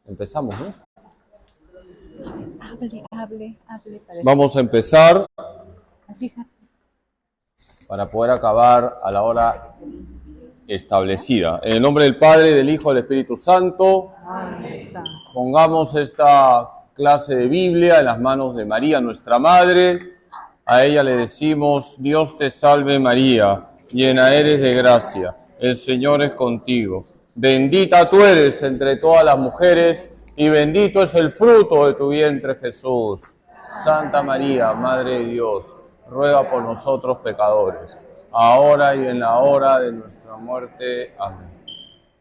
Empezamos, ¿no? Hable. Vamos a empezar Fíjate. para poder acabar a la hora establecida. En el nombre del Padre, del Hijo y del Espíritu Santo, Ahí está. pongamos esta clase de Biblia en las manos de María, nuestra Madre. A ella le decimos: Dios te salve María, llena eres de gracia, el Señor es contigo. Bendita tú eres entre todas las mujeres, y bendito es el fruto de tu vientre, Jesús. Santa María, Madre de Dios, ruega por nosotros pecadores, ahora y en la hora de nuestra muerte. Amén.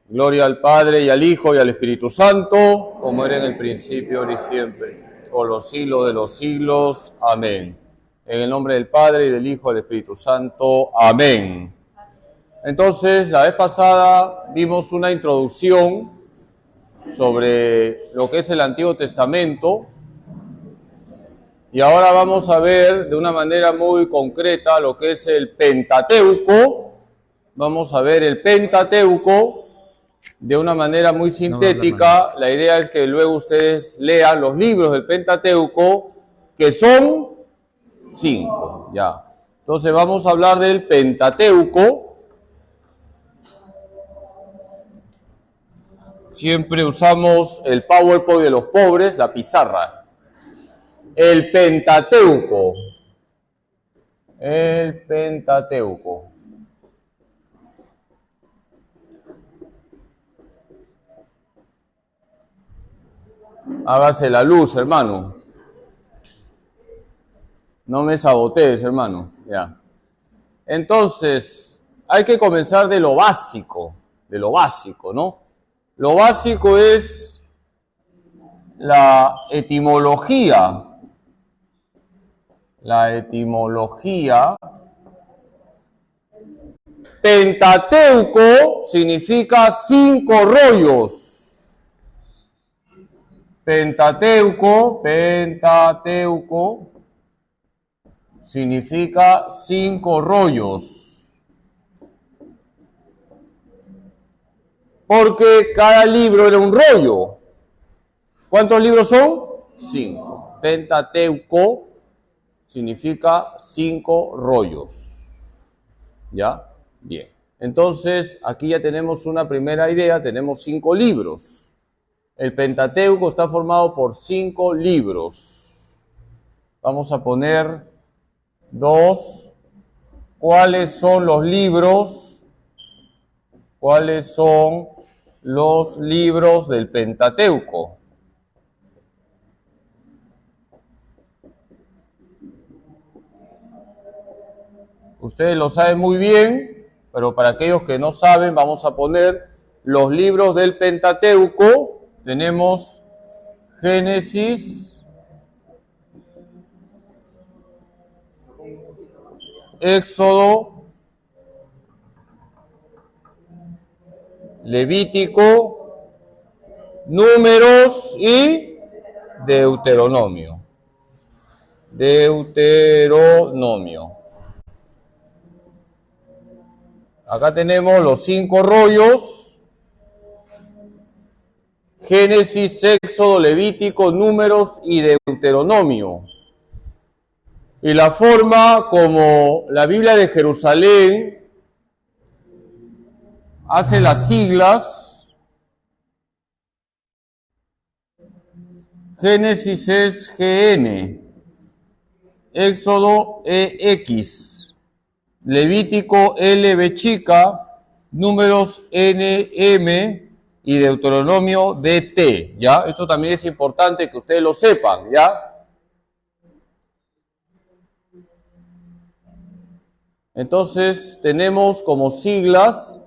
Gloria al Padre, y al Hijo, y al Espíritu Santo, como era en el principio, ahora y siempre, por los siglos de los siglos. Amén. En el nombre del Padre, y del Hijo, y del Espíritu Santo. Amén. Entonces, la vez pasada vimos una introducción sobre lo que es el Antiguo Testamento, y ahora vamos a ver de una manera muy concreta lo que es el Pentateuco. Vamos a ver el Pentateuco de una manera muy sintética. La idea es que luego ustedes lean los libros del Pentateuco, que son 5, ya. Entonces vamos a hablar del Pentateuco. Siempre usamos el PowerPoint de los pobres, la pizarra. El Pentateuco. El Pentateuco. Hágase la luz, hermano. No me sabotees, hermano. Ya. Entonces, hay que comenzar de lo básico, ¿no? Lo básico es la etimología. La etimología. Pentateuco significa 5 rollos. Pentateuco significa 5 rollos. Porque cada libro era un rollo. ¿Cuántos libros son? 5. Pentateuco significa 5 rollos. ¿Ya? Bien. Entonces, aquí ya tenemos una primera idea. Tenemos 5 libros. El Pentateuco está formado por 5 libros. Vamos a poner 2. ¿Cuáles son los libros? ¿Cuáles son los libros del Pentateuco? Ustedes lo saben muy bien, pero para aquellos que no saben, vamos a poner los libros del Pentateuco. Tenemos Génesis, Éxodo, Levítico, Números y Deuteronomio. Acá tenemos los 5 rollos: Génesis, Éxodo, Levítico, Números y Deuteronomio. Y la forma como la Biblia de Jerusalén hace las siglas: Génesis es GN, Éxodo EX, Levítico LB chica, Números NM y Deuteronomio DT, ¿ya? Esto también es importante que ustedes lo sepan, ¿ya? Entonces tenemos como siglas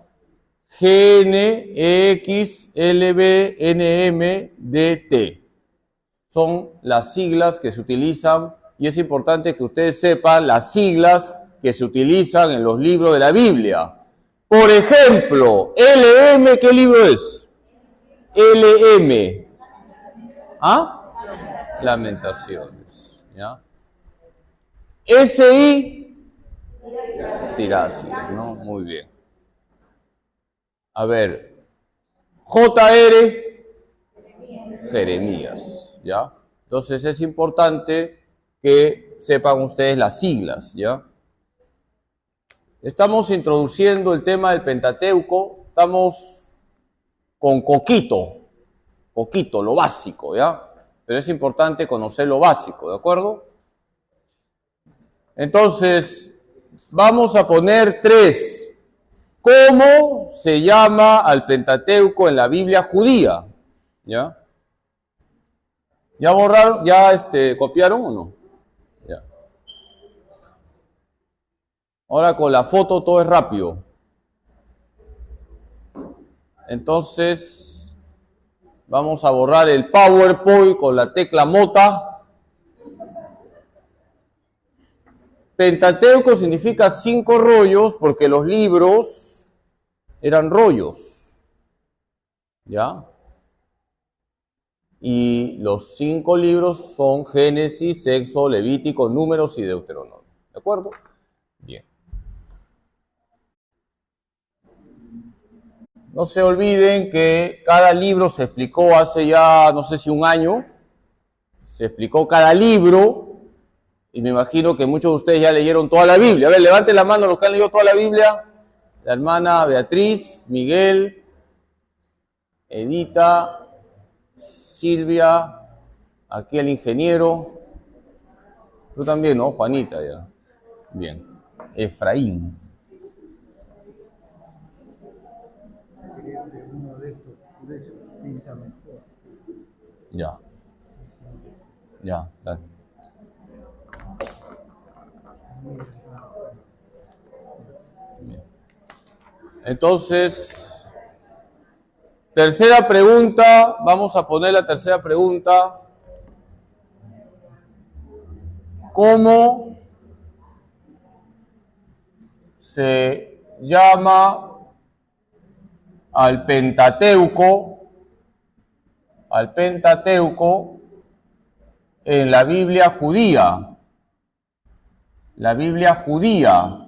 GN, EX, LB, NM, DT. Son las siglas que se utilizan, y es importante que ustedes sepan las siglas que se utilizan en los libros de la Biblia. Por ejemplo, LM, ¿qué libro es? LM. ¿Ah? Lamentaciones. ¿Ya? SI. Siracía, ¿no? Muy bien. A ver. JR. Jeremías, ¿ya? Entonces es importante que sepan ustedes las siglas, ¿ya? Estamos introduciendo el tema del Pentateuco, estamos con Coquito, lo básico, ¿ya? Pero es importante conocer lo básico, ¿de acuerdo? Entonces, vamos a poner 3. ¿Cómo se llama al Pentateuco en la Biblia judía? ¿Ya? ¿Ya borraron? ¿Ya copiaron o no? Ya. Ahora con la foto todo es rápido. Entonces, vamos a borrar el PowerPoint con la tecla mota. Pentateuco significa 5 rollos porque los libros eran rollos, ¿ya? Y los 5 libros son Génesis, Éxodo, Levítico, Números y Deuteronomio, ¿de acuerdo? Bien. No se olviden que cada libro se explicó hace ya, no sé si un año, se explicó cada libro. Y me imagino que muchos de ustedes ya leyeron toda la Biblia. A ver, levanten la mano los que han leído toda la Biblia. La hermana Beatriz, Miguel, Edita, Silvia, aquí el ingeniero. Tú también, ¿no? Juanita, ya. Bien. Efraín. Ya. Ya, dale. Bien. Entonces, tercera pregunta, vamos a poner la tercera pregunta. ¿Cómo se llama al Pentateuco en la Biblia judía? La Biblia judía.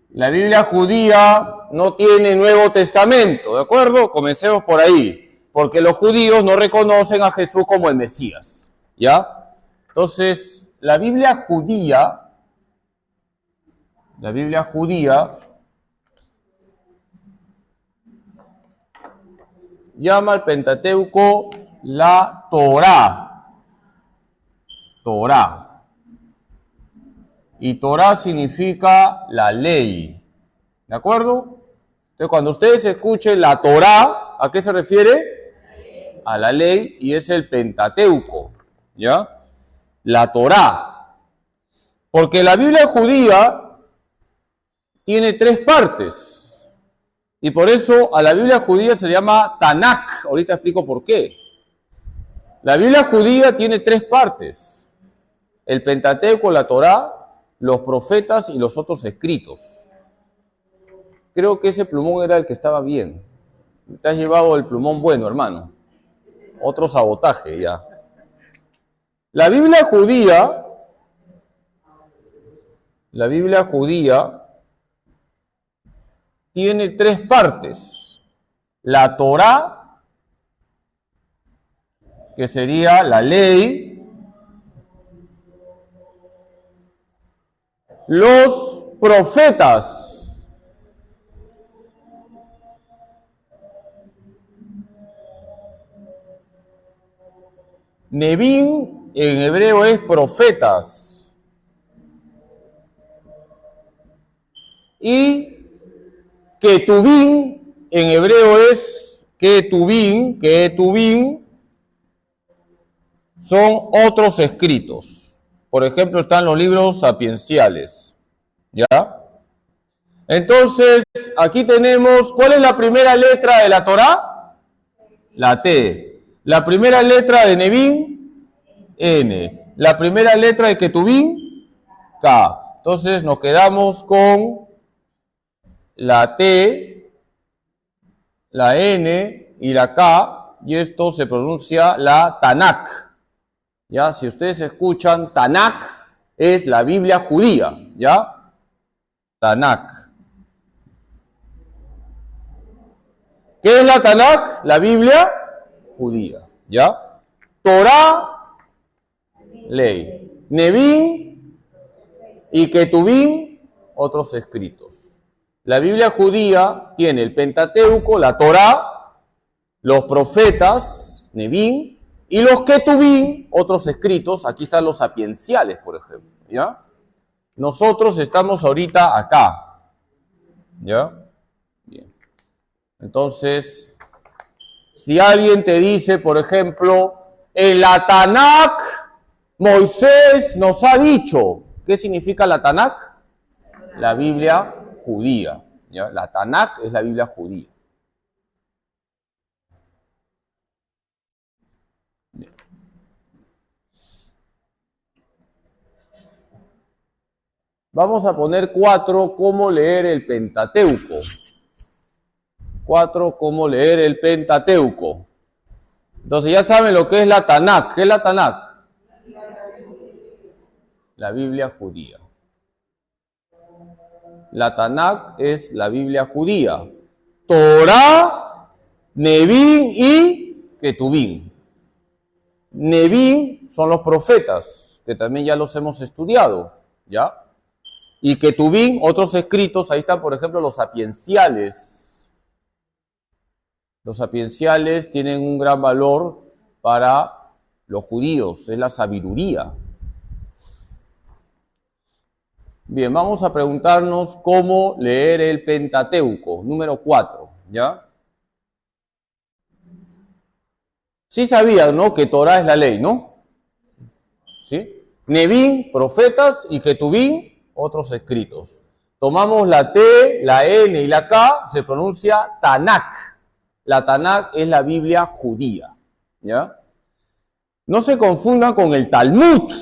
La Biblia judía no tiene Nuevo Testamento, ¿de acuerdo? Comencemos por ahí, porque los judíos no reconocen a Jesús como el Mesías, ¿ya? Entonces, la Biblia judía llama al Pentateuco la Torá. Y Torá significa la ley, ¿de acuerdo? Entonces, cuando ustedes escuchen la Torá, ¿a qué se refiere? A la ley, y es el Pentateuco, ¿ya? La Torá. Porque la Biblia judía tiene 3 partes, y por eso a la Biblia judía se llama Tanakh. Ahorita explico por qué. La Biblia judía tiene 3 partes: el Pentateuco, la Torá, los profetas y los otros escritos. Creo que ese plumón era el que estaba bien. Te has llevado el plumón bueno, hermano. Otro sabotaje, ya. La Biblia judía tiene 3 partes. La Torá, que sería la ley. Los profetas. Nevín en hebreo es profetas. Y Ketubín en hebreo es Ketubín son otros escritos. Por ejemplo, están los libros sapienciales, ¿ya? Entonces, aquí tenemos, ¿cuál es la primera letra de la Torá? La T. La primera letra de Nevín, N. La primera letra de Ketubín, K. Entonces, nos quedamos con la T, la N y la K, y esto se pronuncia la Tanakh. ¿Ya? Si ustedes escuchan, Tanakh es la Biblia judía, ¿ya? Tanakh. ¿Qué es la Tanakh? La Biblia judía, ¿ya? Torá, ley. Nevín y Ketubín, otros escritos. La Biblia judía tiene el Pentateuco, la Torá, los profetas, Nevín, y los Ketubín, otros escritos. Aquí están los sapienciales, por ejemplo, ¿ya? Nosotros estamos ahorita acá, ¿ya? Bien. Entonces, si alguien te dice, por ejemplo, en la Tanakh, Moisés nos ha dicho, ¿qué significa la Tanakh? La Biblia judía, ¿ya? La Tanakh es la Biblia judía. Bien. Vamos a poner 4, cómo leer el Pentateuco. 4, cómo leer el Pentateuco. Entonces ya saben lo que es la Tanakh. ¿Qué es la Tanakh? La Biblia judía. La Tanakh es la Biblia judía. Torá, Nevín y Ketubín. Nevín son los profetas, que también ya los hemos estudiado, ¿ya? Y Ketubín, otros escritos, ahí están, por ejemplo, los sapienciales. Los sapienciales tienen un gran valor para los judíos, es la sabiduría. Bien, vamos a preguntarnos cómo leer el Pentateuco, número 4, ¿ya? Sí sabían, ¿no?, que Torá es la ley, ¿no? ¿Sí? Nevín, profetas, y Ketubín, otros escritos. Tomamos la T, la N y la K, se pronuncia Tanakh. La Tanakh es la Biblia judía, ¿ya? No se confundan con el Talmud.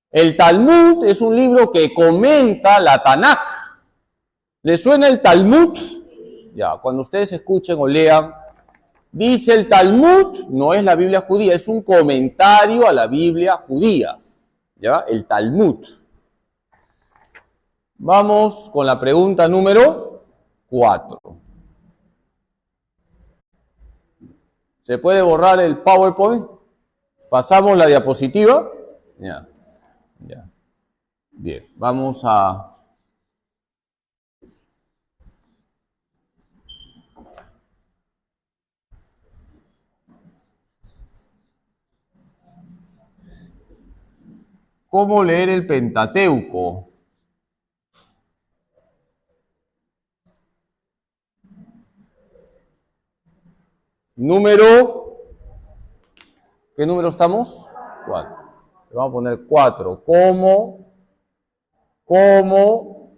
El Talmud es un libro que comenta la Tanakh. ¿Les suena el Talmud? Ya, cuando ustedes escuchen o lean, dice el Talmud, no es la Biblia judía, es un comentario a la Biblia judía, ¿ya? El Talmud. Vamos con la pregunta número 4. ¿Se puede borrar el PowerPoint? ¿Pasamos la diapositiva? Ya. Ya. Bien, vamos a... ¿Cómo leer el Pentateuco? Número... ¿Qué número estamos? 4. Vamos a poner 4. ¿Cómo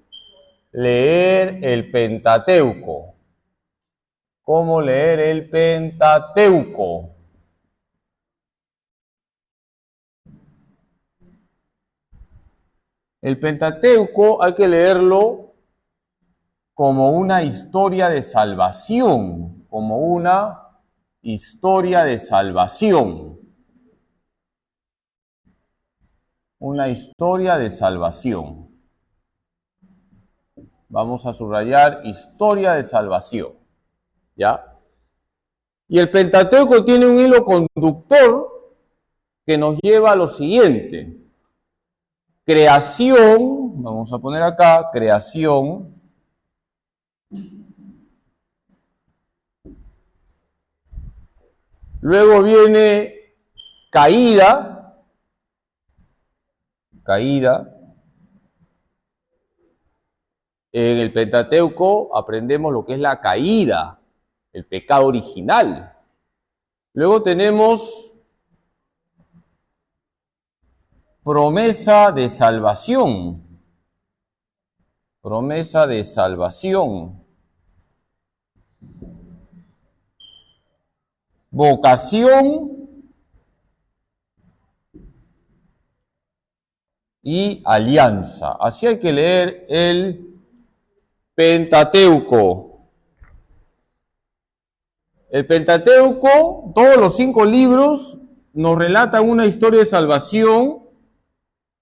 leer el Pentateuco? ¿Cómo leer el Pentateuco? El Pentateuco hay que leerlo como una historia de salvación, como una historia de salvación. Una historia de salvación. Vamos a subrayar historia de salvación, ¿ya? Y el Pentateuco tiene un hilo conductor que nos lleva a lo siguiente. Creación, vamos a poner acá, creación. Luego viene caída. En el Pentateuco aprendemos lo que es la caída, el pecado original. Luego tenemos promesa de salvación. Promesa de salvación. Vocación y alianza. Así hay que leer el Pentateuco. El Pentateuco, todos los 5 libros nos relatan una historia de salvación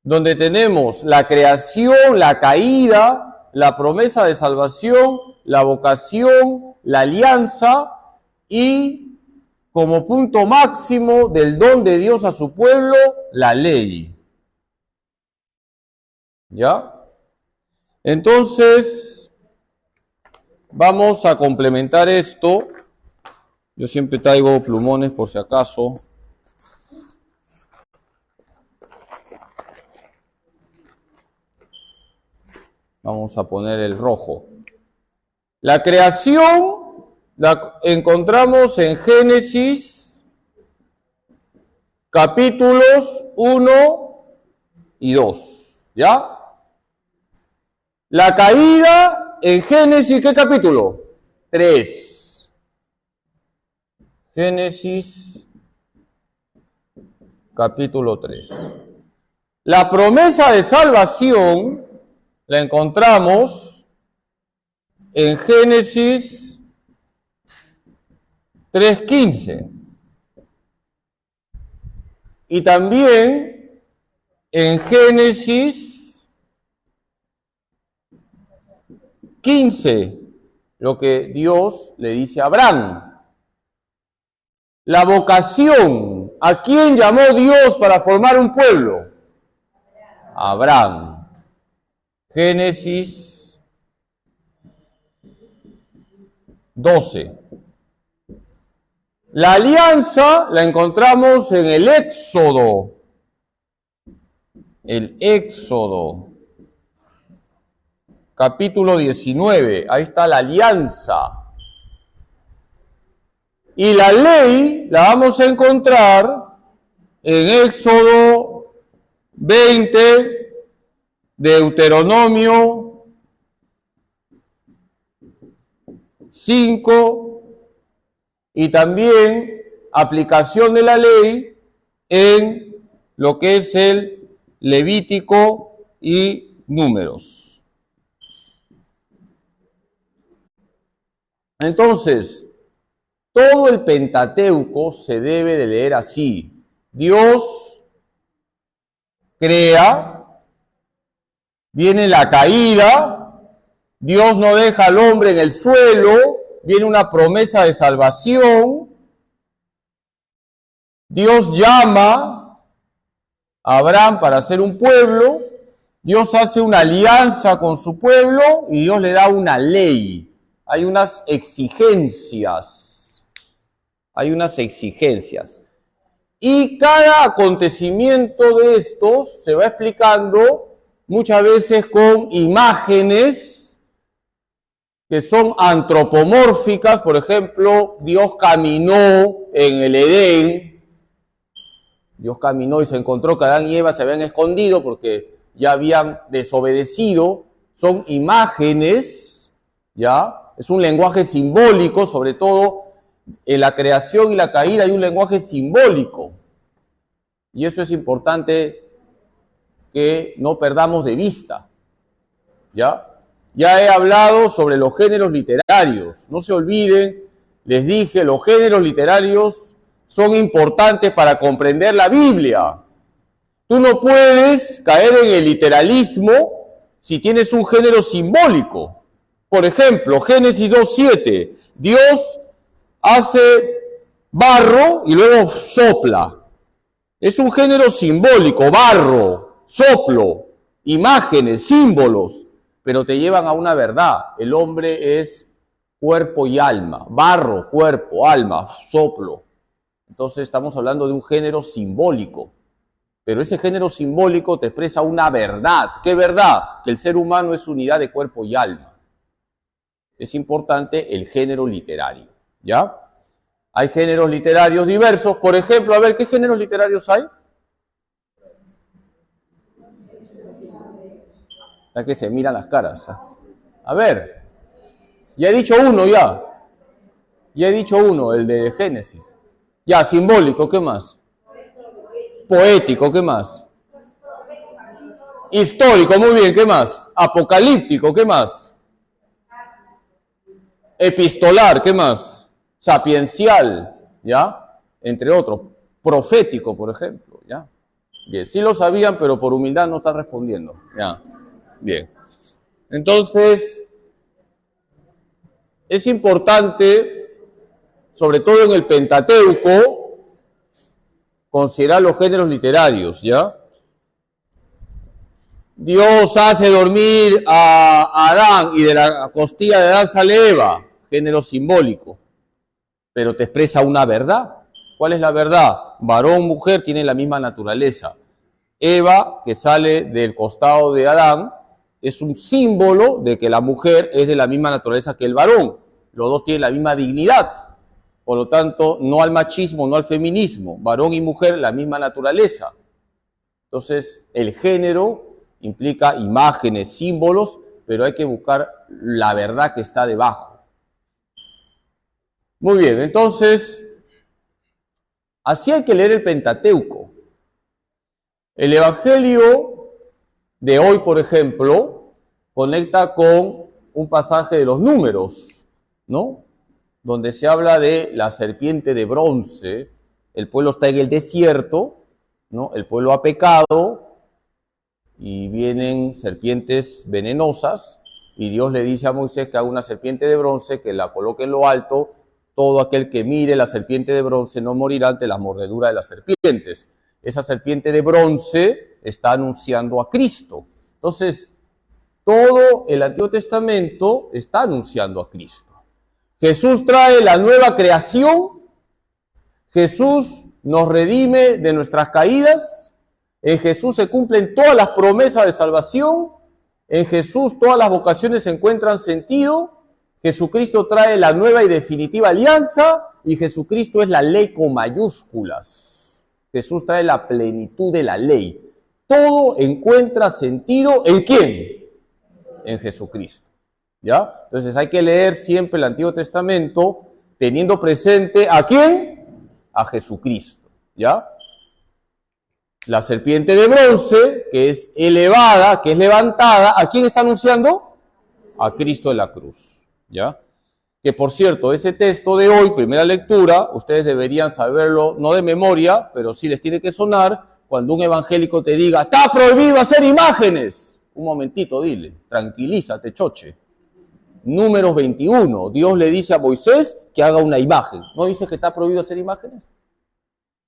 donde tenemos la creación, la caída, la promesa de salvación, la vocación, la alianza y como punto máximo del don de Dios a su pueblo, la ley. ¿Ya? Entonces, vamos a complementar esto. Yo siempre traigo plumones por si acaso. Vamos a poner el rojo. La creación la encontramos en Génesis capítulos 1 y 2, ¿ya? La caída en Génesis, ¿qué capítulo? 3. Génesis capítulo 3. La promesa de salvación la encontramos en Génesis 3:15 y también en Génesis 15, lo que Dios le dice a Abraham. La vocación, ¿a quién llamó Dios para formar un pueblo? A Abraham. Génesis 12. La alianza la encontramos en el Éxodo. El Éxodo, capítulo 19. Ahí está la alianza. Y la ley la vamos a encontrar en Éxodo 20, Deuteronomio 5 y también aplicación de la ley en lo que es el Levítico y Números. Entonces, todo el Pentateuco se debe de leer así. Dios crea, viene la caída, Dios no deja al hombre en el suelo, viene una promesa de salvación, Dios llama a Abraham para hacer un pueblo, Dios hace una alianza con su pueblo y Dios le da una ley. Hay unas exigencias. Y cada acontecimiento de estos se va explicando muchas veces con imágenes que son antropomórficas. Por ejemplo, Dios caminó en el Edén. Dios caminó y se encontró que Adán y Eva se habían escondido porque ya habían desobedecido. Son imágenes, ¿ya? Es un lenguaje simbólico, sobre todo en la creación y la caída hay un lenguaje simbólico. Y eso es importante que no perdamos de vista, ¿ya? Ya he hablado sobre los géneros literarios. No se olviden, les dije, los géneros literarios son importantes para comprender la Biblia. Tú no puedes caer en el literalismo si tienes un género simbólico. Por ejemplo, Génesis 2:7, Dios hace barro y luego sopla. Es un género simbólico, barro, soplo, imágenes, símbolos, pero te llevan a una verdad. El hombre es cuerpo y alma, barro, cuerpo, alma, soplo. Entonces estamos hablando de un género simbólico, pero ese género simbólico te expresa una verdad. ¿Qué verdad? Que el ser humano es unidad de cuerpo y alma. Es importante el género literario, ¿ya? Hay géneros literarios diversos. Por ejemplo, a ver, ¿qué géneros literarios hay? Ya que se miran las caras. A ver, ya he dicho uno ya. Ya he dicho uno, el de Génesis. Ya, simbólico, ¿qué más? Poético, ¿qué más? Histórico, muy bien, ¿qué más? Apocalíptico, ¿qué más? Epistolar, ¿qué más? Sapiencial, ¿ya? Entre otros. Profético, por ejemplo, ¿ya? Bien, sí lo sabían, pero por humildad no están respondiendo, ¿ya? Bien. Entonces, es importante sobre todo en el Pentateuco, considerar los géneros literarios, ¿ya? Dios hace dormir a Adán y de la costilla de Adán sale Eva, género simbólico, pero te expresa una verdad. ¿Cuál es la verdad? Varón, mujer tienen la misma naturaleza. Eva, que sale del costado de Adán, es un símbolo de que la mujer es de la misma naturaleza que el varón. Los dos tienen la misma dignidad. Por lo tanto, no al machismo, no al feminismo. Varón y mujer, la misma naturaleza. Entonces, el género implica imágenes, símbolos, pero hay que buscar la verdad que está debajo. Muy bien, entonces, así hay que leer el Pentateuco. El Evangelio de hoy, por ejemplo, conecta con un pasaje de los Números, ¿no? Donde se habla de la serpiente de bronce. El pueblo está en el desierto, ¿no? El pueblo ha pecado y vienen serpientes venenosas y Dios le dice a Moisés que haga una serpiente de bronce, que la coloque en lo alto. Todo aquel que mire la serpiente de bronce no morirá ante las mordeduras de las serpientes. Esa serpiente de bronce está anunciando a Cristo. Entonces, todo el Antiguo Testamento está anunciando a Cristo. Jesús trae la nueva creación, Jesús nos redime de nuestras caídas, en Jesús se cumplen todas las promesas de salvación, en Jesús todas las vocaciones encuentran sentido, Jesucristo trae la nueva y definitiva alianza y Jesucristo es la ley con mayúsculas. Jesús trae la plenitud de la ley. Todo encuentra sentido ¿en quién? En Jesucristo. ¿Ya? Entonces hay que leer siempre el Antiguo Testamento teniendo presente ¿a quién? A Jesucristo. ¿Ya? La serpiente de bronce, que es elevada, que es levantada, ¿a quién está anunciando? A Cristo en la cruz. ¿Ya? Que por cierto, ese texto de hoy, primera lectura, ustedes deberían saberlo, no de memoria, pero sí les tiene que sonar cuando un evangélico te diga, está prohibido hacer imágenes. Un momentito, dile, tranquilízate, choche. Números 21, Dios le dice a Moisés que haga una imagen. ¿No dice que está prohibido hacer imágenes?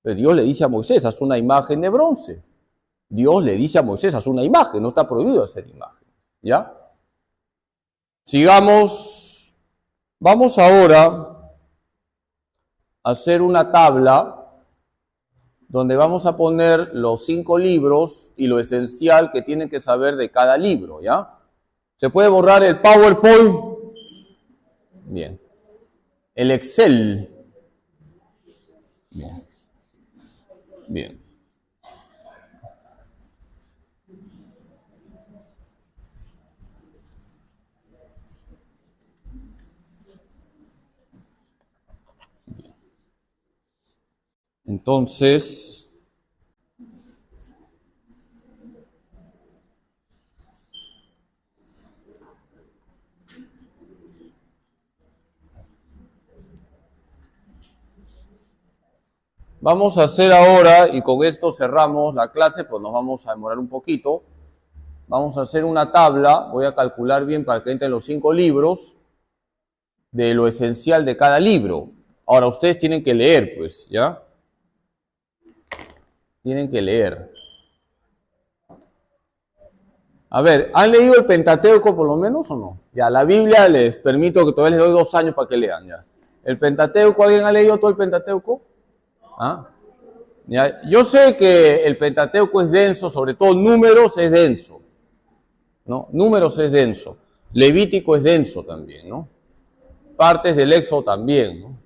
Pero Dios le dice a Moisés, haz una imagen de bronce. Dios le dice a Moisés, haz una imagen, no está prohibido hacer imagen. ¿Ya? Sigamos. Vamos ahora a hacer una tabla donde vamos a poner los 5 libros y lo esencial que tienen que saber de cada libro, ¿ya? ¿Se puede borrar el PowerPoint? Bien. El Excel. Bien. Bien. Entonces, vamos a hacer ahora, y con esto cerramos la clase, pues nos vamos a demorar un poquito. Vamos a hacer una tabla, voy a calcular bien para que entren los 5 libros, de lo esencial de cada libro. Ahora, ustedes tienen que leer, pues, ¿ya? Tienen que leer. A ver, ¿han leído el Pentateuco por lo menos o no? Ya, la Biblia les permito que todavía les doy 2 años para que lean, ya. ¿El Pentateuco, alguien ha leído todo el Pentateuco? ¿Ah? Ya, yo sé que el Pentateuco es denso, sobre todo Números es denso, ¿no? Números es denso. Levítico es denso también, ¿no? Partes del Éxodo también, ¿no?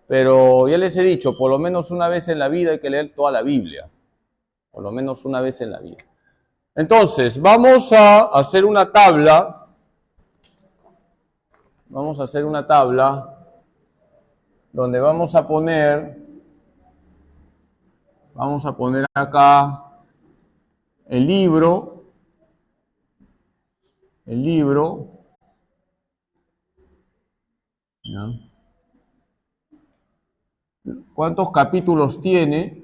Pero ya les he dicho, por lo menos una vez en la vida hay que leer toda la Biblia. Por lo menos una vez en la vida. Entonces, vamos a hacer una tabla. Vamos a hacer una tabla donde vamos a poner acá el libro, ¿ya? ¿Cuántos capítulos tiene?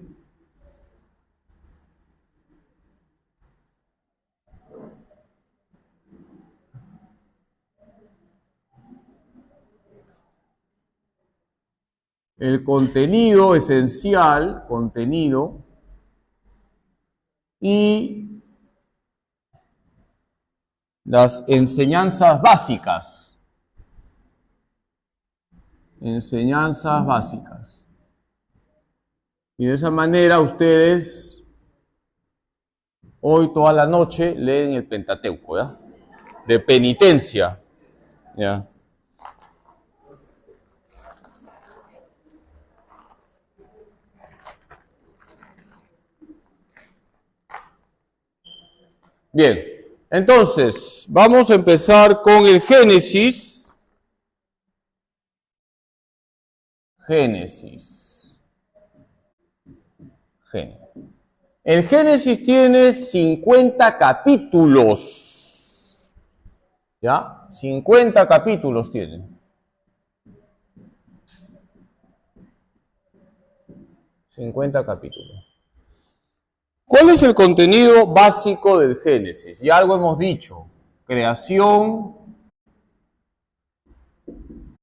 el contenido esencial, contenido, y las enseñanzas básicas. Enseñanzas básicas. Y de esa manera ustedes hoy toda la noche leen el Pentateuco, ¿ya? De penitencia, ¿ya? Bien, entonces vamos a empezar con el Génesis. Génesis. El Génesis tiene 50 capítulos. ¿Ya? 50 capítulos tiene. 50 capítulos. ¿Cuál es el contenido básico del Génesis? Ya algo hemos dicho. Creación,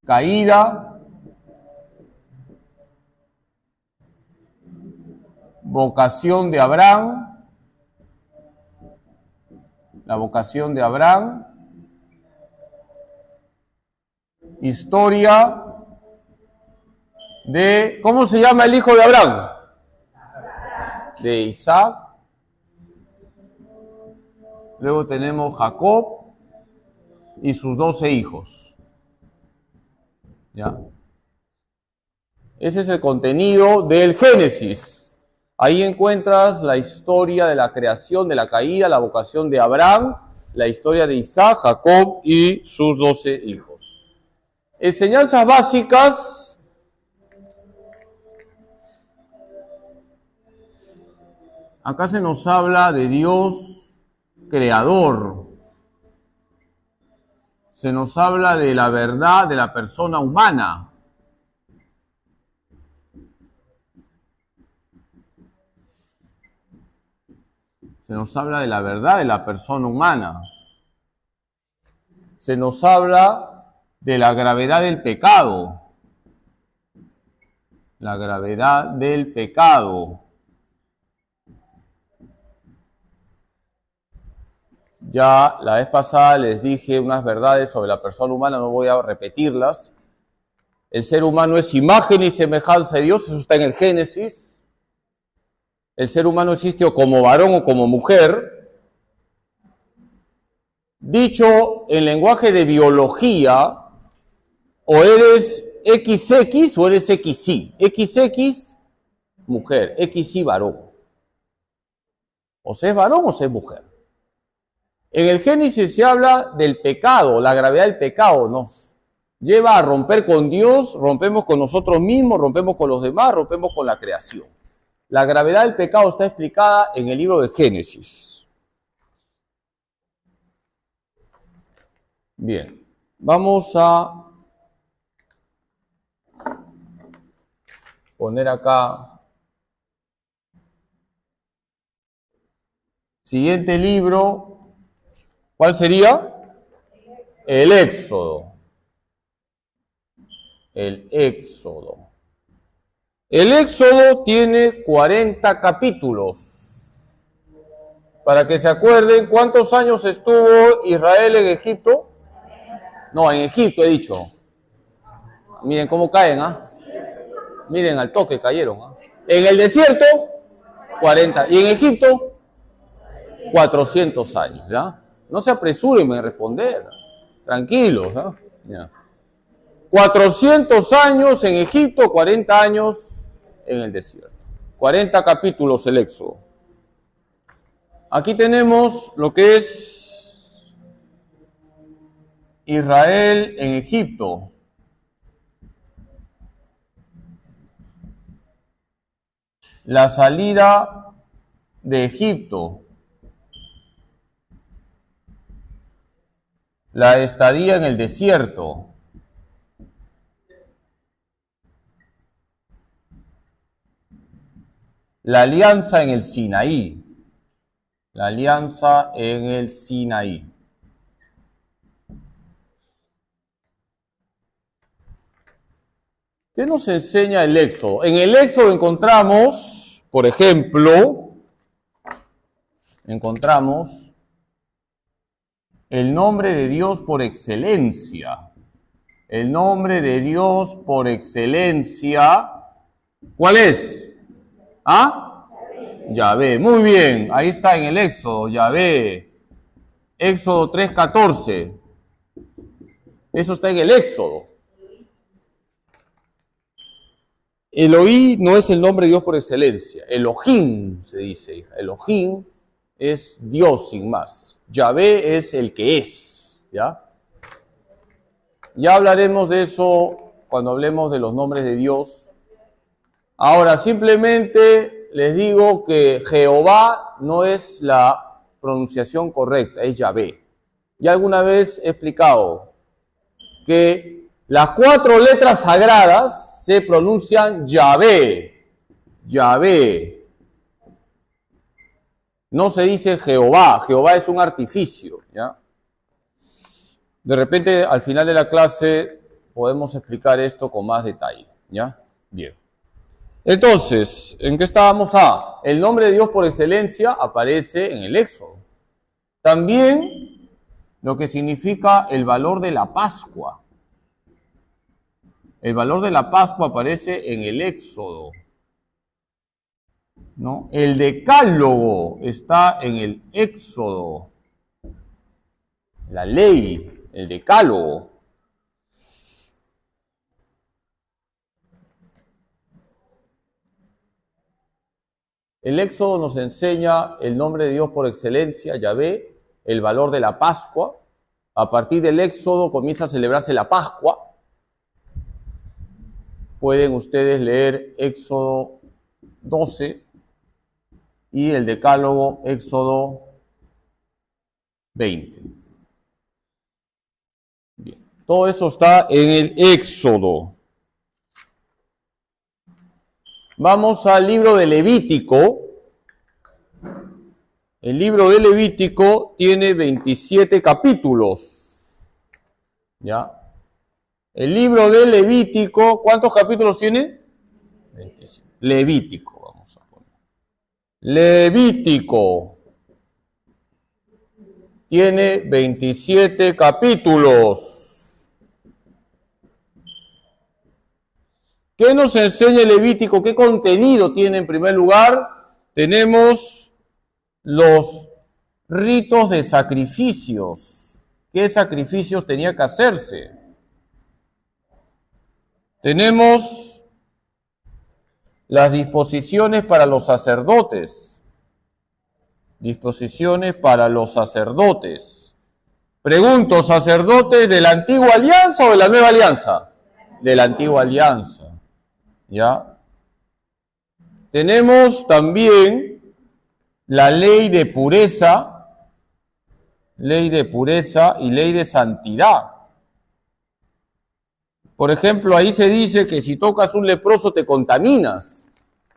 caída, vocación de Abraham, la vocación de Abraham, historia de, ¿cómo se llama el hijo de Abraham? De Isaac. Luego tenemos Jacob y sus 12 hijos. ¿Ya? Ese es el contenido del Génesis. Ahí encuentras la historia de la creación, de la caída, la vocación de Abraham, la historia de Isaac, Jacob y sus 12 hijos. Enseñanzas básicas. Acá se nos habla de Dios creador. Se nos habla de la verdad de la persona humana. Se nos habla de la verdad de la persona humana. Se nos habla de la gravedad del pecado. La gravedad del pecado. Ya la vez pasada les dije unas verdades sobre la persona humana, no voy a repetirlas. El ser humano es imagen y semejanza de Dios, eso está en el Génesis. El ser humano existe o como varón o como mujer. Dicho en lenguaje de biología, o eres XX o eres XY. XX, mujer, XY, varón. O se es varón o se es mujer. En el Génesis se habla del pecado, la gravedad del pecado nos lleva a romper con Dios, rompemos con nosotros mismos, rompemos con los demás, rompemos con la creación. La gravedad del pecado está explicada en el libro de Génesis. Bien, vamos a poner acá. Siguiente libro. ¿Cuál sería? El Éxodo. El Éxodo. El Éxodo tiene 40 capítulos. Para que se acuerden, ¿cuántos años estuvo Israel en Egipto? No, en Egipto he dicho. Miren cómo caen, ¿ah? Miren al toque cayeron, ¿ah? En el desierto, 40. Y en Egipto, 400 años, ¿ya? No se apresuren en responder. Tranquilos, ¿no? Ya. 400 años en Egipto, 40 años en el desierto. 40 capítulos el Éxodo. Aquí tenemos lo que es Israel en Egipto. La salida de Egipto. La estadía en el desierto. La alianza en el Sinaí. La alianza en el Sinaí. ¿Qué nos enseña el Éxodo? En el Éxodo encontramos, por ejemplo, el nombre de Dios por excelencia. El nombre de Dios por excelencia, ¿cuál es? ¿Ah? Yahvé. Muy bien, ahí está en el Éxodo, Yahvé. Éxodo 3:14. Eso está en el Éxodo. Elohí no es el nombre de Dios por excelencia. Elohim se dice, hija. Elohim es Dios sin más. Yahvé es el que es, ¿ya? Ya hablaremos de eso cuando hablemos de los nombres de Dios. Ahora, simplemente les digo que Jehová no es la pronunciación correcta, es Yahvé. Ya alguna vez he explicado que las 4 letras sagradas se pronuncian Yahvé, Yahvé. No se dice Jehová, Jehová es un artificio, ¿ya? De repente, al final de la clase, podemos explicar esto con más detalle, ¿ya? Bien. Entonces, ¿en qué estábamos? El nombre de Dios por excelencia aparece en el Éxodo. También lo que significa el valor de la Pascua. El valor de la Pascua aparece en el Éxodo, ¿no? El decálogo está en el Éxodo. La ley, el decálogo. El Éxodo nos enseña el nombre de Dios por excelencia, Yahvé, el valor de la Pascua. A partir del Éxodo comienza a celebrarse la Pascua. Pueden ustedes leer Éxodo 12 y el decálogo Éxodo 20. Bien. Todo eso está en el Éxodo. Vamos al libro de Levítico. El libro de Levítico tiene 27 capítulos. ¿Ya? El libro de Levítico, ¿cuántos capítulos tiene? 27. Levítico, vamos a poner. Levítico tiene 27 capítulos. ¿Qué nos enseña el Levítico? ¿Qué contenido tiene en primer lugar? Tenemos los ritos de sacrificios. ¿Qué sacrificios tenía que hacerse? Tenemos las disposiciones para los sacerdotes. Disposiciones para los sacerdotes. Pregunto, ¿sacerdotes de la antigua alianza o de la nueva alianza? De la antigua alianza. ¿Ya? Tenemos también la ley de pureza y ley de santidad. Por ejemplo, ahí se dice que si tocas un leproso te contaminas.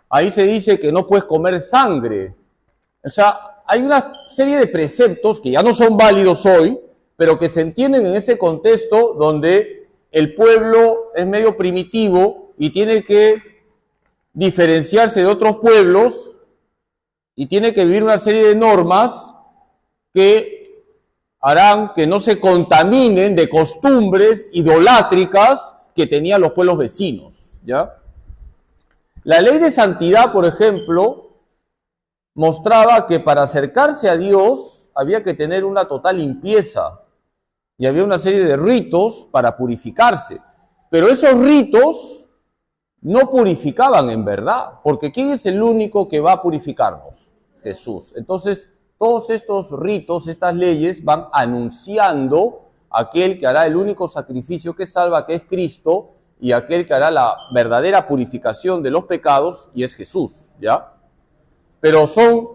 Ahí se dice que no puedes comer sangre. O sea, hay una serie de preceptos que ya no son válidos hoy, pero que se entienden en ese contexto donde el pueblo es medio primitivo y tiene que diferenciarse de otros pueblos y tiene que vivir una serie de normas que harán que no se contaminen de costumbres idolátricas que tenían los pueblos vecinos, ¿ya? La ley de santidad, por ejemplo, mostraba que para acercarse a Dios había que tener una total limpieza y había una serie de ritos para purificarse. Pero esos ritos no purificaban en verdad, porque ¿quién es el único que va a purificarnos? Jesús. Entonces, todos estos ritos, estas leyes, van anunciando a aquel que hará el único sacrificio que salva, que es Cristo, y aquel que hará la verdadera purificación de los pecados, y es Jesús, ¿ya? Pero son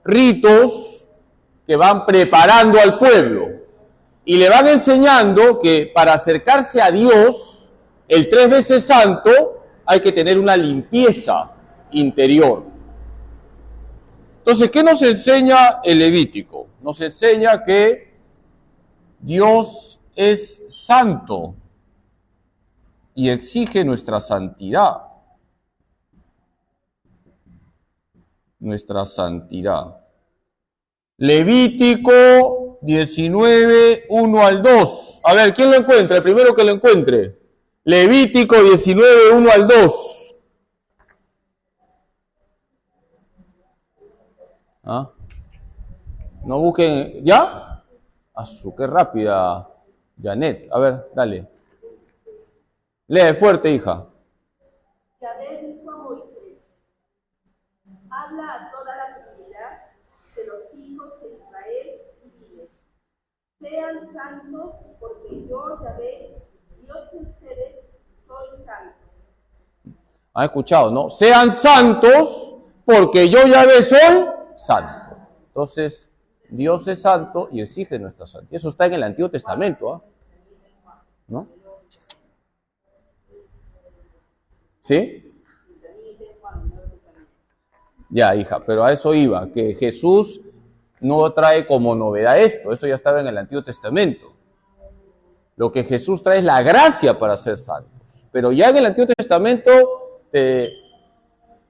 ritos que van preparando al pueblo, y le van enseñando que para acercarse a Dios, el 3 veces santo, hay que tener una limpieza interior. Entonces, ¿qué nos enseña el Levítico? Nos enseña que Dios es santo. y exige nuestra santidad. Nuestra santidad. Levítico 19, 1 al 2. A ver, ¿quién lo encuentra? El primero que lo encuentre. Levítico 19, 1 al 2. ¿Ah? No busquen. ¿Ya? Qué rápida, Janet. A ver, dale. Lee fuerte, hija. Yahvé dijo a Moisés: habla a toda la comunidad de los hijos de Israel y diles: sean santos, porque yo, Yahvé, Dios de ustedes, soy santo. ¿Han escuchado, no? Sean santos, porque yo, Yahvé, soy santo. Entonces, Dios es santo y exige nuestra santidad. Eso está en el Antiguo Testamento, ¿no? ¿Sí? Ya, hija, pero a eso iba, que Jesús no trae como novedad esto ya estaba en el Antiguo Testamento. Lo que Jesús trae es la gracia para ser santos. Pero ya en el Antiguo Testamento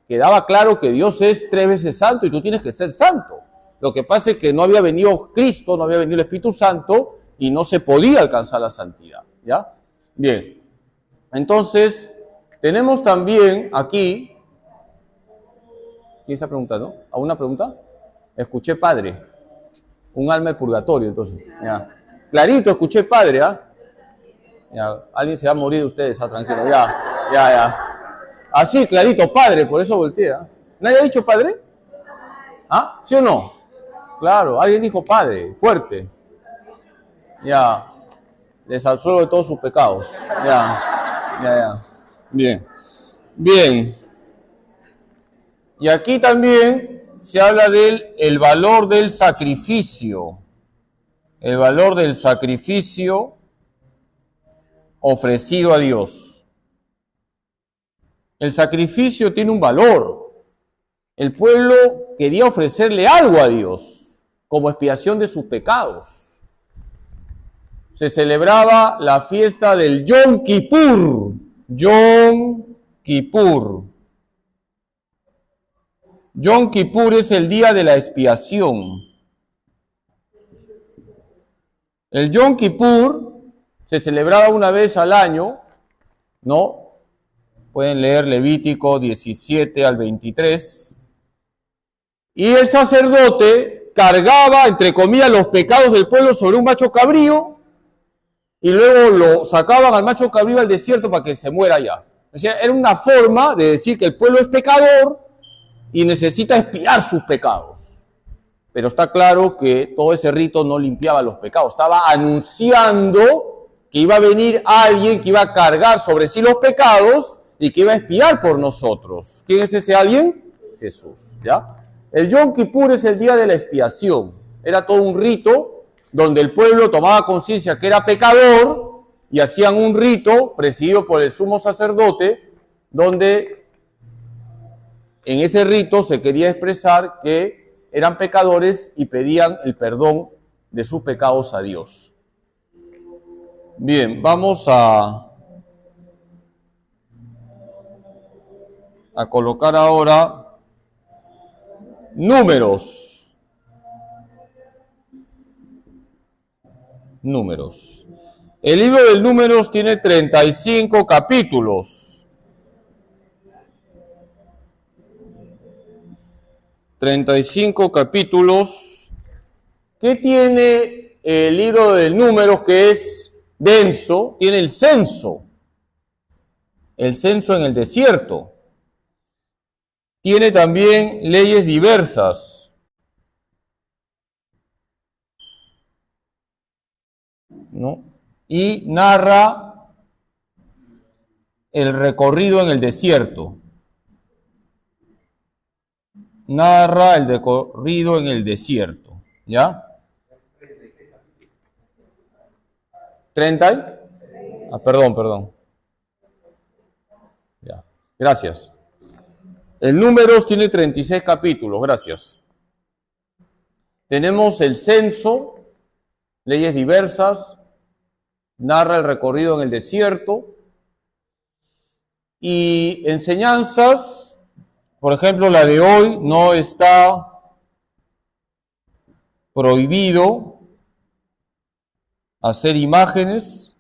quedaba claro que Dios es 3 veces santo y tú tienes que ser santo. Lo que pasa es que no había venido Cristo, no había venido el Espíritu Santo y no se podía alcanzar la santidad, ¿ya? Bien, entonces tenemos también aquí, ¿quién está preguntando? ¿Alguna pregunta? Escuché padre, un alma de purgatorio, entonces, ya. Clarito, escuché padre, ¿ah? Ya, alguien se va a morir de ustedes, tranquilo, ya. Así, clarito, padre, por eso voltea. ¿Nadie ha dicho padre? ¿Ah? ¿Sí o no? Claro, alguien dijo padre, fuerte. Ya, les absuelvo de todos sus pecados. Ya. Bien. Y aquí también se habla del valor del sacrificio. El valor del sacrificio ofrecido a Dios. El sacrificio tiene un valor. El pueblo quería ofrecerle algo a Dios como expiación de sus pecados. Se celebraba la fiesta del Yom Kippur. Yom Kippur. Yom Kippur es el día de la expiación. El Yom Kippur se celebraba una vez al año, ¿no? Pueden leer Levítico 17 al 23. Y el sacerdote cargaba, entre comillas, los pecados del pueblo sobre un macho cabrío y luego lo sacaban al macho cabrío al desierto para que se muera allá. O sea, era una forma de decir que el pueblo es pecador y necesita expiar sus pecados. Pero está claro que todo ese rito no limpiaba los pecados. Estaba anunciando que iba a venir alguien que iba a cargar sobre sí los pecados y que iba a expiar por nosotros. ¿Quién es ese alguien? Jesús, ¿ya? El Yom Kippur es el día de la expiación. Era todo un rito donde el pueblo tomaba conciencia que era pecador y hacían un rito presidido por el sumo sacerdote donde en ese rito se quería expresar que eran pecadores y pedían el perdón de sus pecados a Dios. Bien, vamos a colocar ahora Números. El libro de Números tiene 35 capítulos. 35 capítulos. ¿Qué tiene el libro de Números que es denso? Tiene el censo. El censo en el desierto. Tiene también leyes diversas, ¿no? Y narra el recorrido en el desierto. Narra el recorrido en el desierto, ¿ya? ¿30? Perdón. Ya, gracias. El Números tiene 36 capítulos, gracias. Tenemos el censo, leyes diversas, narra el recorrido en el desierto, Y enseñanzas, por ejemplo, la de hoy, no está prohibido hacer imágenes.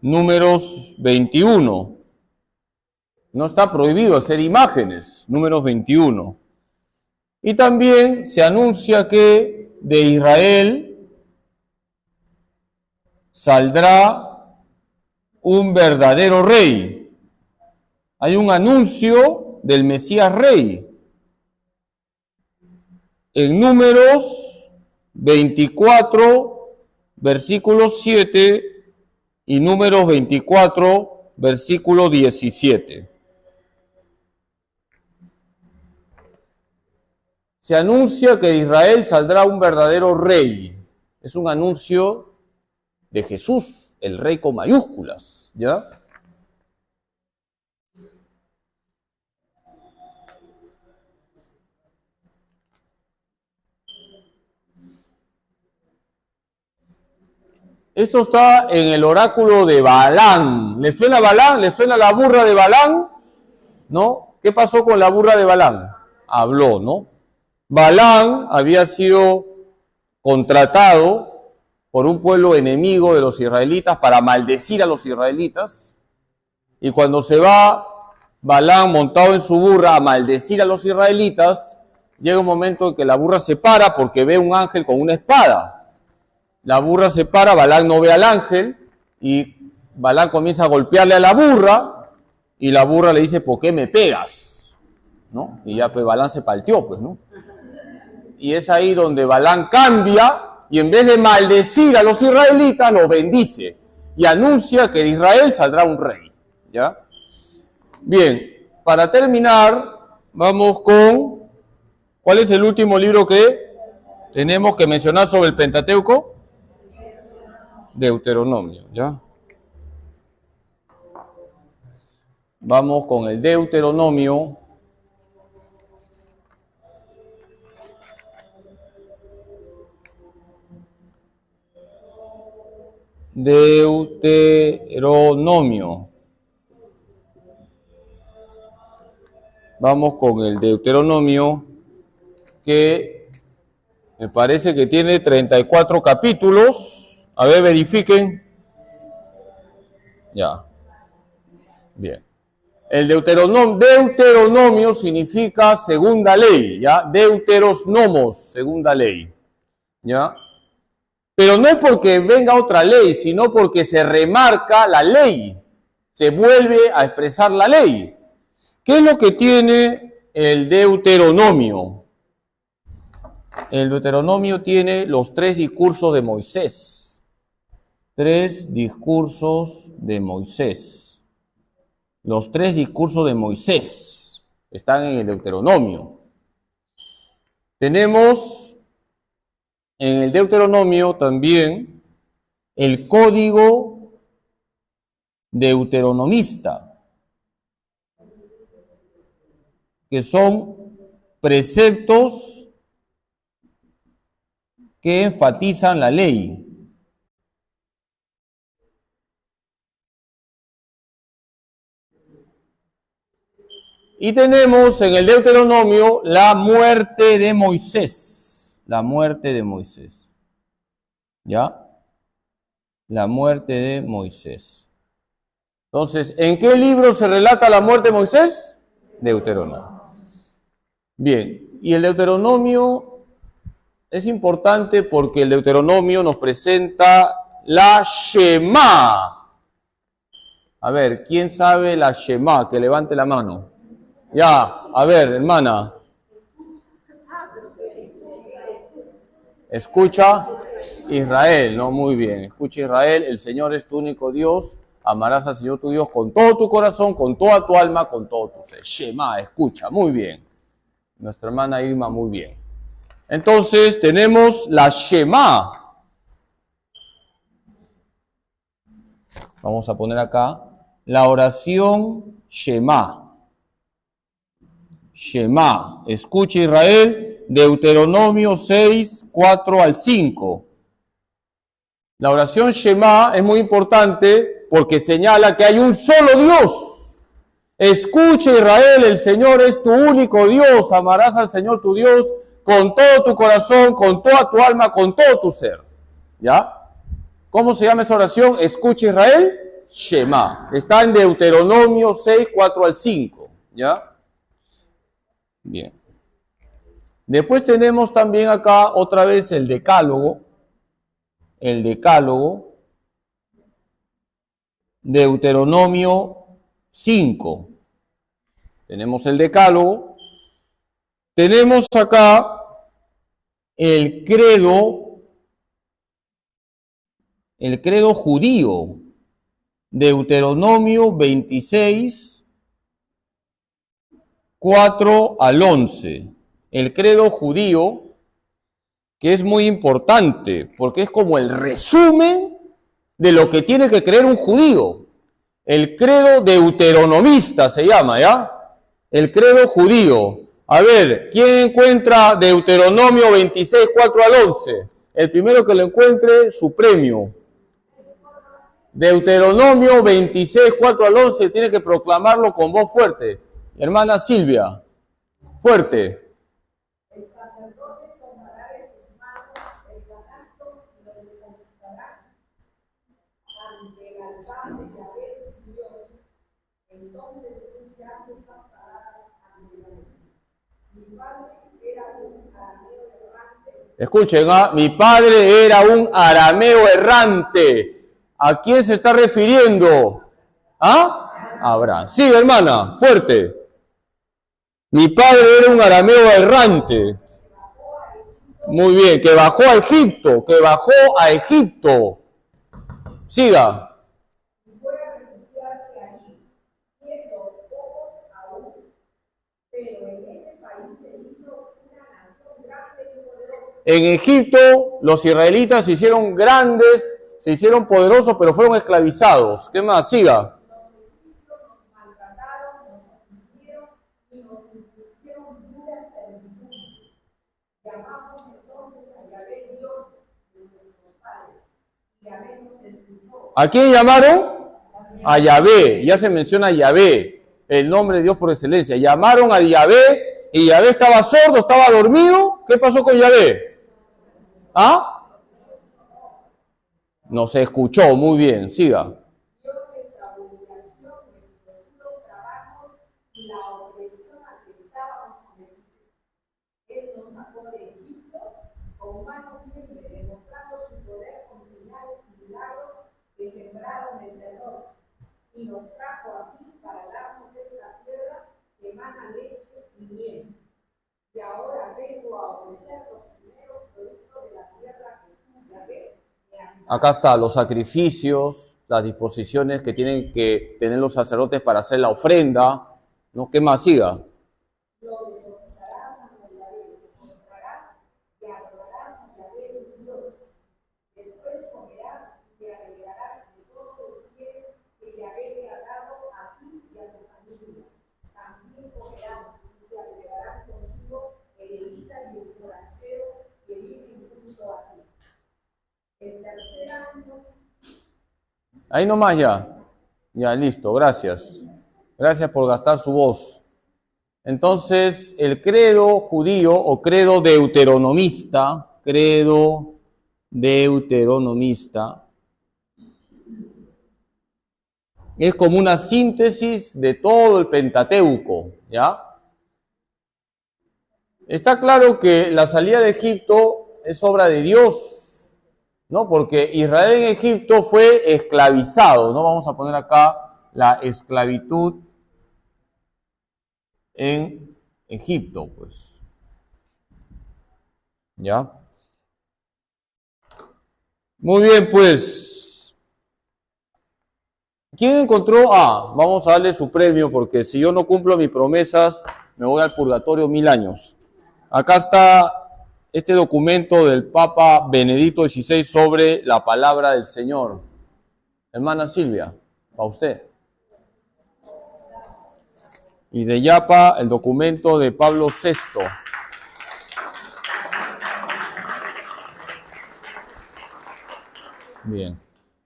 Números 21. No está prohibido hacer imágenes. Números 21. Y también se anuncia que de Israel saldrá un verdadero rey. Hay un anuncio del Mesías Rey. En Números 24, versículo 7 y Números 24, versículo 17. Se anuncia que de Israel saldrá un verdadero rey. Es un anuncio de Jesús, el rey con mayúsculas, ¿ya? Esto está en el oráculo de Balaam. ¿Le suena Balaam? ¿Le suena la burra de Balaam? ¿No? ¿Qué pasó con la burra de Balaam? Habló, ¿no? Balaam había sido contratado por un pueblo enemigo de los israelitas para maldecir a los israelitas. Y cuando se va Balaam montado en su burra a maldecir a los israelitas, llega un momento en que la burra se para porque ve un ángel con una espada. La burra se para, Balaam no ve al ángel y Balaam comienza a golpearle a la burra y la burra le dice, ¿por qué me pegas? ¿No? Y ya pues Balaam se palteó, pues, ¿no? Y es ahí donde Balaam cambia y en vez de maldecir a los israelitas, los bendice y anuncia que de Israel saldrá un rey, ¿ya? Bien, para terminar, vamos con, ¿cuál es el último libro que tenemos que mencionar sobre el Pentateuco? Deuteronomio, ¿ya? Vamos con el Deuteronomio. Deuteronomio. Vamos con el Deuteronomio, que me parece que tiene 34 capítulos. A ver, verifiquen. Ya. Bien. El Deuteronomio significa segunda ley, ¿ya? Deuteros nomos, segunda ley, ¿ya? Pero no es porque venga otra ley, sino porque se remarca la ley, se vuelve a expresar la ley. ¿Qué es lo que tiene el Deuteronomio? El Deuteronomio tiene los 3 discursos de Moisés. 3 discursos de Moisés. Los 3 discursos de Moisés están en el Deuteronomio. Tenemos en el Deuteronomio también el código deuteronomista, que son preceptos que enfatizan la ley. Y tenemos en el Deuteronomio la muerte de Moisés. La muerte de Moisés. ¿Ya? La muerte de Moisés. Entonces, ¿en qué libro se relata la muerte de Moisés? Deuteronomio. Bien, y el Deuteronomio es importante porque el Deuteronomio nos presenta la Shema. A ver, ¿quién sabe la Shema? Que levante la mano. Ya, a ver, hermana. Escucha Israel, ¿no? Muy bien. Escucha Israel, el Señor es tu único Dios. Amarás al Señor tu Dios con todo tu corazón, con toda tu alma, con todo tu ser. Shema, escucha, muy bien. Nuestra hermana Irma, muy bien. Entonces, tenemos la Shema. Vamos a poner acá la oración Shema. Shema, escucha Israel, Deuteronomio 6, 4 al 5. La oración Shema es muy importante porque señala que hay un solo Dios. Escucha, Israel, el Señor es tu único Dios. Amarás al Señor tu Dios con todo tu corazón, con toda tu alma, con todo tu ser. ¿Ya? ¿Cómo se llama esa oración? Escucha, Israel, Shema. Está en Deuteronomio 6, 4 al 5. ¿Ya? Bien. Después tenemos también acá otra vez el decálogo. El decálogo, Deuteronomio 5. Tenemos el decálogo. Tenemos acá el credo judío, Deuteronomio 26, 4 al 11. El credo judío, que es muy importante, porque es como el resumen de lo que tiene que creer un judío. El credo deuteronomista se llama, ¿ya? El credo judío. A ver, ¿quién encuentra Deuteronomio 26, 4 al 11? El primero que lo encuentre, su premio. Deuteronomio 26, 4 al 11, tiene que proclamarlo con voz fuerte. Hermana Silvia, fuerte. Escuchen, mi padre era un arameo errante. ¿A quién se está refiriendo? ¿Ah? Abraham. Sí, hermana, fuerte. Mi padre era un arameo errante. Muy bien, que bajó a Egipto, Siga. En Egipto los israelitas se hicieron grandes, se hicieron poderosos, pero fueron esclavizados. ¿Qué más? Siga. ¿A quién llamaron? A Yahvé. Ya se menciona Yahvé, el nombre de Dios por excelencia. Llamaron a Yahvé y Yahvé estaba sordo, estaba dormido. ¿Qué pasó con Yahvé? ¿Ah? No se escuchó, muy bien, siga. Acá está, los sacrificios, las disposiciones que tienen que tener los sacerdotes para hacer la ofrenda, ¿no? ¿Qué más? Siga. Ahí nomás ya. Ya, listo, gracias. Gracias por gastar su voz. Entonces, el credo judío o credo deuteronomista, es como una síntesis de todo el Pentateuco, ¿ya? Está claro que la salida de Egipto es obra de Dios, ¿no? Porque Israel en Egipto fue esclavizado, ¿no? Vamos a poner acá la esclavitud en Egipto, pues. ¿Ya? Muy bien, pues. ¿Quién encontró? Vamos a darle su premio, porque si yo no cumplo mis promesas, me voy al purgatorio 1000 años. Acá está este documento del Papa Benedicto XVI sobre la palabra del Señor. Hermana Silvia, para usted. Y de Yapa, el documento de Pablo VI. Bien.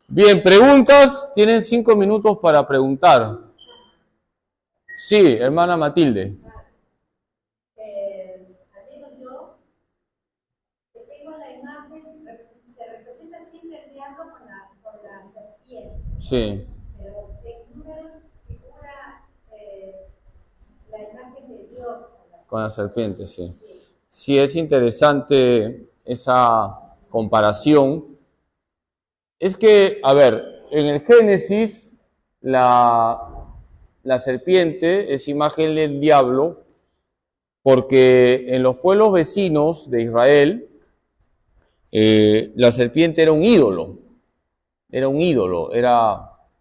Bien, preguntas. Tienen 5 minutos para preguntar. Sí, hermana Matilde. Al menos yo, que tengo la imagen, se representa siempre el diablo con la serpiente. Sí. Pero en números figura la imagen de Dios. Con la serpiente, sí. Sí. Sí, es interesante esa comparación. Es que, a ver, en el Génesis, la serpiente es imagen del diablo, porque en los pueblos vecinos de Israel, la serpiente era un ídolo, era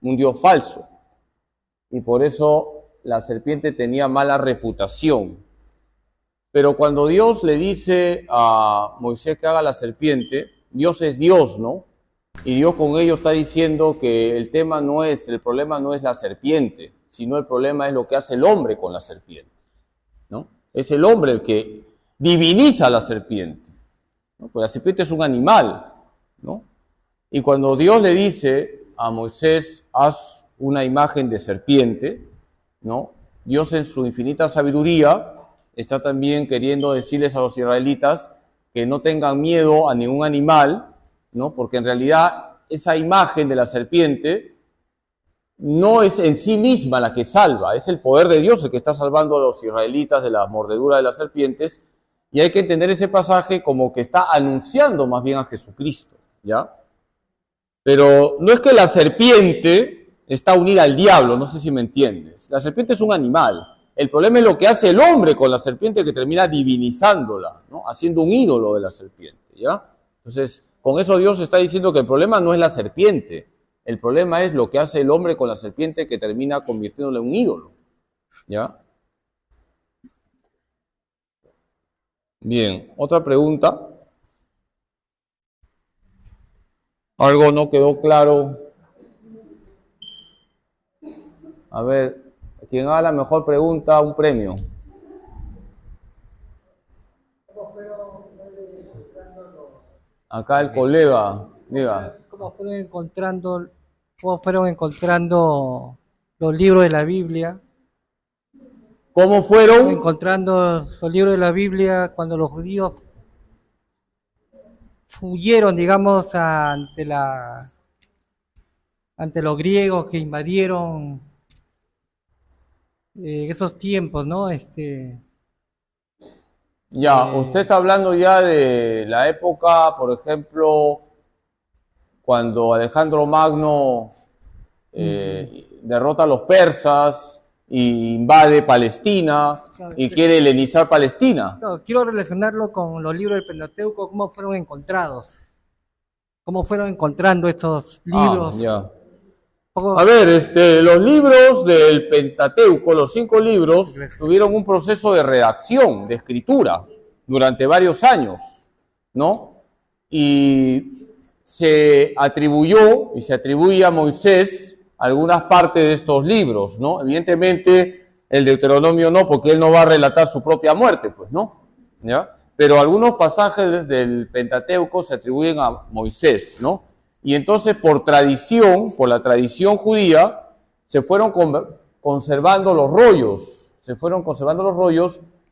un dios falso, y por eso la serpiente tenía mala reputación. Pero cuando Dios le dice a Moisés que haga la serpiente, Dios es Dios, ¿no? Y Dios con ello está diciendo que el problema no es la serpiente, sino el problema es lo que hace el hombre con la serpiente, ¿no? Es el hombre el que diviniza a la serpiente, ¿no? Pues la serpiente es un animal, ¿no? Y cuando Dios le dice a Moisés, haz una imagen de serpiente, ¿no? Dios en su infinita sabiduría está también queriendo decirles a los israelitas que no tengan miedo a ningún animal, ¿no? Porque en realidad esa imagen de la serpiente no es en sí misma la que salva, es el poder de Dios el que está salvando a los israelitas de la mordedura de las serpientes, y hay que entender ese pasaje como que está anunciando más bien a Jesucristo, ¿ya? Pero no es que la serpiente está unida al diablo, no sé si me entiendes. La serpiente es un animal. El problema es lo que hace el hombre con la serpiente, que termina divinizándola, ¿no? Haciendo un ídolo de la serpiente, ¿ya? Entonces, con eso Dios está diciendo que el problema no es la serpiente, el problema es lo que hace el hombre con la serpiente, que termina convirtiéndole en un ídolo, ¿ya? Bien, otra pregunta. ¿Algo no quedó claro? A ver, quien haga la mejor pregunta, un premio. Acá el colega, diga. ¿Cómo fueron encontrando los libros de la Biblia? ¿Cómo fueron? Encontrando los libros de la Biblia cuando los judíos huyeron, digamos, ante los griegos que invadieron esos tiempos, ¿no? Ya, usted está hablando ya de la época, por ejemplo, cuando Alejandro Magno derrota a los persas y invade Palestina y quiere helenizar Palestina. No, quiero relacionarlo con los libros del Pentateuco, cómo fueron encontrados, cómo fueron encontrando estos libros. Ya. A ver, los libros del Pentateuco, los 5 libros, tuvieron un proceso de redacción, de escritura, durante varios años, ¿no? Y se atribuyó y se atribuye a Moisés algunas partes de estos libros, ¿no? Evidentemente, el Deuteronomio no, porque él no va a relatar su propia muerte, pues, ¿no? ¿Ya? Pero algunos pasajes del Pentateuco se atribuyen a Moisés, ¿no? Y entonces, por la tradición judía, se fueron conservando los rollos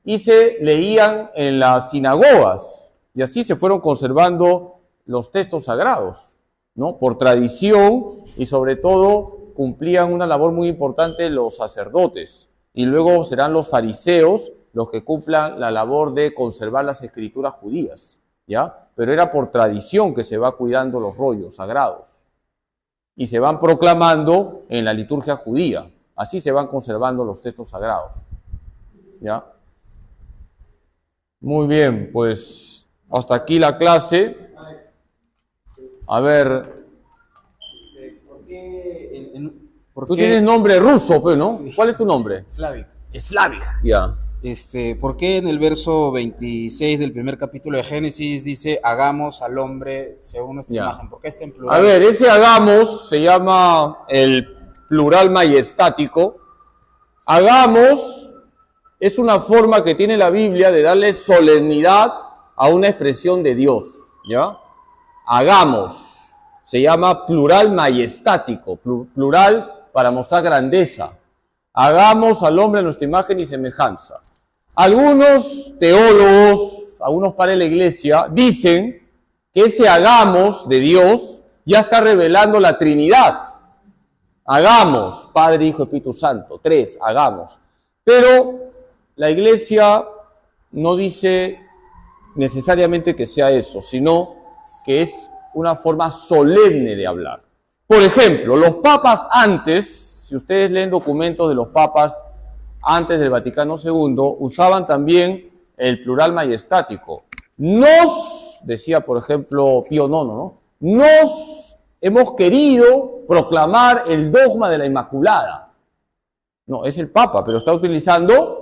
y se leían en las sinagogas, y así se fueron conservando los textos sagrados, ¿no? Por tradición, y sobre todo cumplían una labor muy importante los sacerdotes, y luego serán los fariseos los que cumplan la labor de conservar las escrituras judías, ¿ya? Pero era por tradición que se va cuidando los rollos sagrados y se van proclamando en la liturgia judía. Así se van conservando los textos sagrados, ¿ya? Muy bien, pues hasta aquí la clase. A ver, tú tienes nombre ruso, pues, ¿no? Sí. ¿Cuál es tu nombre? Slavik. Slavik, ya. ¿Por qué en el verso 26 del primer capítulo de Génesis dice hagamos al hombre según nuestra imagen? ¿Por qué está en plural? A ver, ese hagamos se llama el plural majestático. Hagamos es una forma que tiene la Biblia de darle solemnidad a una expresión de Dios, ¿ya? Hagamos. Se llama plural majestático, plural para mostrar grandeza. Hagamos al hombre a nuestra imagen y semejanza. Algunos teólogos, algunos padres de la iglesia, dicen que ese hagamos de Dios ya está revelando la Trinidad. Hagamos, Padre, Hijo, Espíritu Santo, 3, hagamos. Pero la iglesia no dice necesariamente que sea eso, sino que es una forma solemne de hablar. Por ejemplo, los papas antes, si ustedes leen documentos de los papas antes del Vaticano II, usaban también el plural majestático. Nos, decía por ejemplo Pío IX, ¿no? Nos hemos querido proclamar el dogma de la Inmaculada. No, es el Papa, pero está utilizando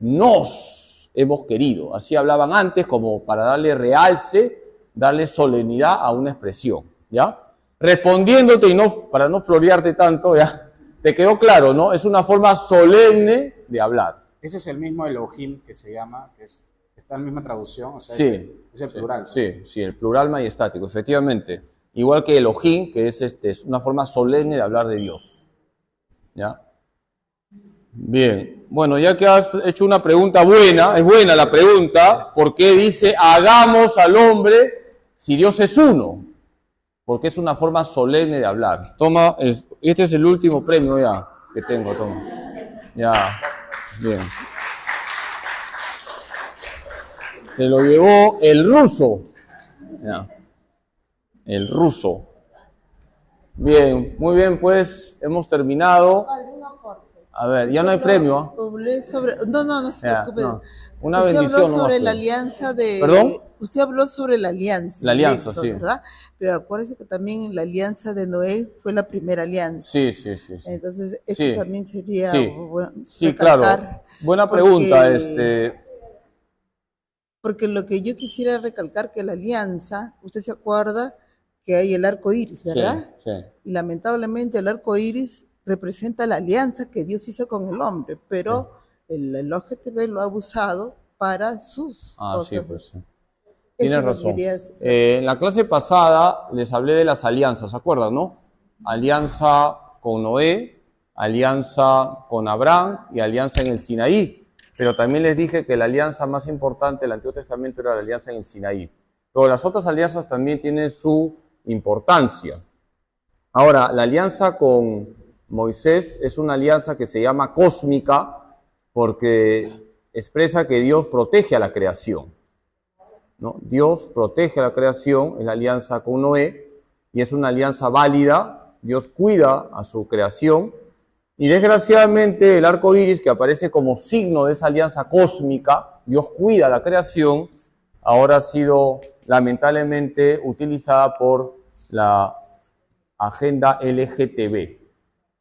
nos hemos querido. Así hablaban antes como para darle realce, darle solemnidad a una expresión, ¿ya? Respondiéndote y no, para no florearte tanto, ¿ya? ¿Te quedó claro, no? Es una forma solemne de hablar. Ese es el mismo Elohim que se llama, que está en la misma traducción, o sea, Sí, es el plural. Sí, el plural majestático, efectivamente. Igual que Elohim, que es una forma solemne de hablar de Dios. ¿Ya? Bien, bueno, ya que has hecho una pregunta buena, es buena la pregunta, ¿por qué dice hagamos al hombre si Dios es uno? Porque es una forma solemne de hablar. Toma, este es el último premio ya que tengo, toma. Ya, bien. Se lo llevó el ruso. Ya. El ruso. Bien, muy bien, pues hemos terminado. A ver, ya no hay premio. No se preocupe. No. Una usted bendición. Habló sobre no la alianza de... ¿Perdón? Usted habló sobre la alianza. La alianza, Éxodo, sí. ¿verdad? Pero acuérdese que también la alianza de Noé fue la primera alianza. Sí. Entonces, eso Sí. también sería... Sí, claro. Buena pregunta. Porque lo que yo quisiera recalcar que la alianza, usted se acuerda que hay el arco iris, ¿verdad? Sí. Y lamentablemente el arco iris representa la alianza que Dios hizo con el hombre, pero el LGTB lo ha usado para sus cosas. Sí, pues sí. Eso Tienes lo razón. quería- En la clase pasada les hablé de las alianzas, ¿se acuerdan, no? Alianza con Noé, alianza con Abraham y alianza en el Sinaí. Pero también les dije que la alianza más importante del Antiguo Testamento era la alianza en el Sinaí. Pero las otras alianzas también tienen su importancia. Ahora, la alianza con Moisés es una alianza que se llama cósmica porque expresa que Dios protege a la creación, ¿no? Dios protege a la creación, es la alianza con Noé, y es una alianza válida. Dios cuida a su creación, y desgraciadamente el arco iris, que aparece como signo de esa alianza cósmica, Dios cuida a la creación, ahora ha sido lamentablemente utilizada por la agenda LGTB.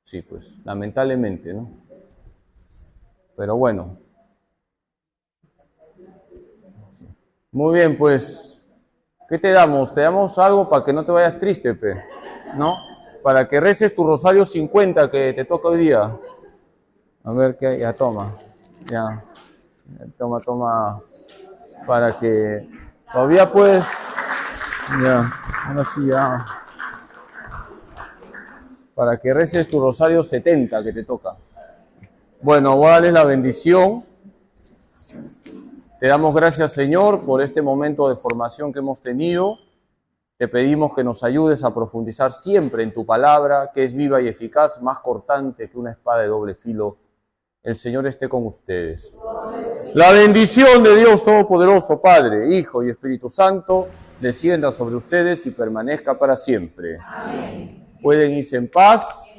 Sí, pues, lamentablemente, ¿no? Pero bueno. Muy bien, pues, ¿qué te damos? Te damos algo para que no te vayas triste, ¿no? Para que reces tu rosario 50 que te toca hoy día. A ver qué, ya toma. Ya. Toma. Para que todavía puedes. Ya, ahora sí ya. Para que reces tu rosario 70 que te toca. Bueno, voy a darles la bendición. Te damos gracias, Señor, por este momento de formación que hemos tenido. Te pedimos que nos ayudes a profundizar siempre en tu palabra, que es viva y eficaz, más cortante que una espada de doble filo. El Señor esté con ustedes. La bendición de Dios Todopoderoso, Padre, Hijo y Espíritu Santo, descienda sobre ustedes y permanezca para siempre. Amén. Pueden irse en paz.